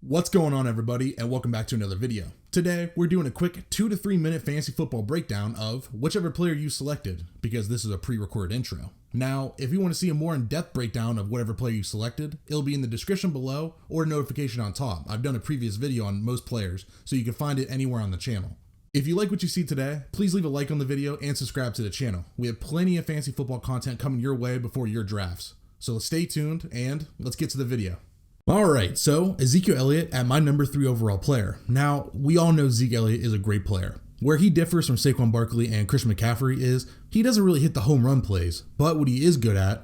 What's going on, everybody, and welcome back to another video. Today, we're doing a quick 2 to 3 minute fantasy football breakdown of whichever player you selected, because this is a pre-recorded intro. Now, if you want to see a more in-depth breakdown of whatever player you selected, it'll be in the description below or a notification on top. I've done a previous video on most players, so you can find it anywhere on the channel. If you like what you see today, please leave a like on the video and subscribe to the channel. We have plenty of fantasy football content coming your way before your drafts. So stay tuned and let's get to the video. Alright, so Ezekiel Elliott at my number 3 overall player. Now, we all know Zeke Elliott is a great player. Where he differs from Saquon Barkley and Christian McCaffrey is he doesn't really hit the home run plays, but what he is good at,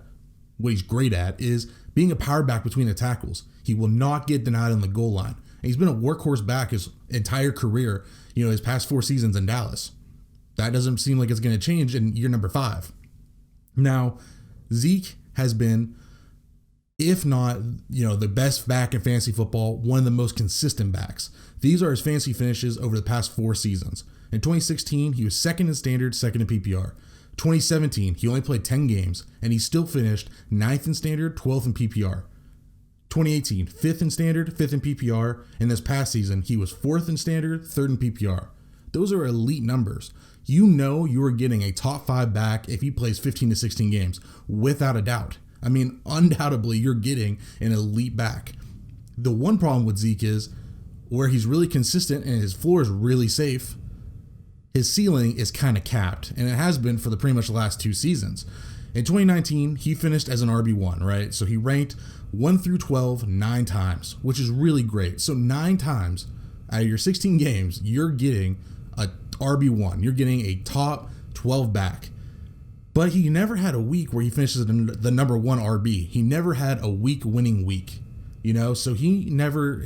what he's great at, is being a power back between the tackles. He will not get denied on the goal line. And he's been a workhorse back his entire career, his past 4 seasons in Dallas. That doesn't seem like it's going to change in year number 5. Now, Zeke has been, if not, the best back in fantasy football, one of the most consistent backs. These are his fantasy finishes over the past 4 seasons. In 2016, he was second in standard, second in PPR. 2017, he only played 10 games, and he still finished 9th in standard, 12th in PPR. 2018, 5th in standard, 5th in PPR, and this past season, he was 4th in standard, 3rd in PPR. Those are elite numbers. You are getting a top 5 back if he plays 15 to 16 games, without a doubt. I mean, undoubtedly, you're getting an elite back. The one problem with Zeke is where he's really consistent and his floor is really safe, his ceiling is kind of capped, and it has been for the pretty much the last 2 seasons. In 2019, he finished as an RB1, right? So he ranked 1 through 12 9 times, which is really great. So 9 times out of your 16 games, you're getting a RB1. You're getting a top 12 back. But he never had a week where he finishes the number 1 RB. He never had a week winning week, so he never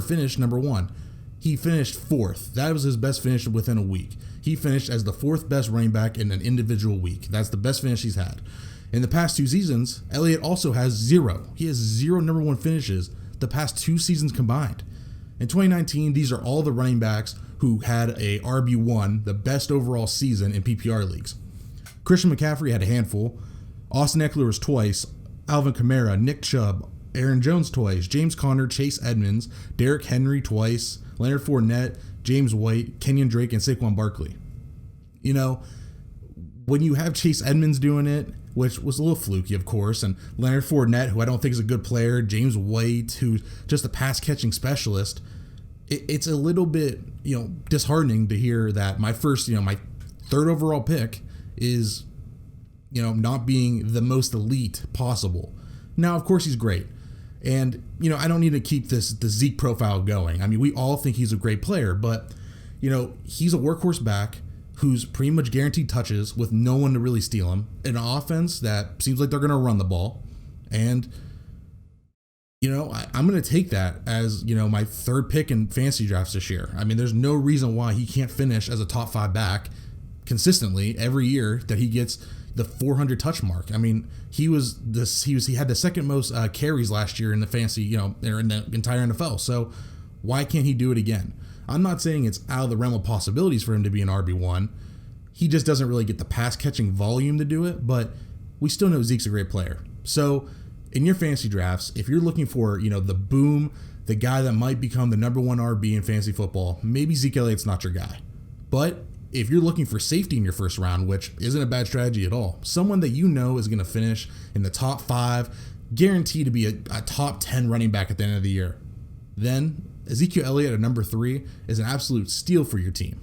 finished number 1. He finished 4th. That was his best finish within a week. He finished as the 4th best running back in an individual week. That's the best finish he's had. In the past 2 seasons, Elliott also has 0. He has 0 number 1 finishes the past 2 seasons combined. In 2019, these are all the running backs who had a RB1, the best overall season in PPR leagues. Christian McCaffrey had a handful. Austin Eckler was twice. Alvin Kamara, Nick Chubb, Aaron Jones twice. James Conner, Chase Edmonds, Derrick Henry twice. Leonard Fournette, James White, Kenyon Drake, and Saquon Barkley. When you have Chase Edmonds doing it, which was a little fluky, of course, and Leonard Fournette, who I don't think is a good player, James White, who's just a pass-catching specialist, it's a little bit, disheartening to hear that my 3rd overall pick is, not being the most elite possible. Now, of course, he's great. And, I don't need to keep the Zeke profile going. I mean, we all think he's a great player, but, he's a workhorse back who's pretty much guaranteed touches with no one to really steal him. An offense that seems like they're going to run the ball. And, I'm going to take that as, my 3rd pick in fantasy drafts this year. I mean, there's no reason why he can't finish as a top 5 back consistently every year that he gets the 400 touch mark. I mean, he had the second most carries last year in the fantasy, or in the entire NFL. So why can't he do it again? I'm not saying it's out of the realm of possibilities for him to be an RB1. He just doesn't really get the pass catching volume to do it, but we still know Zeke's a great player. So in your fantasy drafts, if you're looking for, the boom, the guy that might become the number 1 RB in fantasy football, maybe Zeke Elliott's not your guy. But if you're looking for safety in your first round, which isn't a bad strategy at all, someone that is going to finish in the top 5, guaranteed to be a top 10 running back at the end of the year, then Ezekiel Elliott at number 3 is an absolute steal for your team.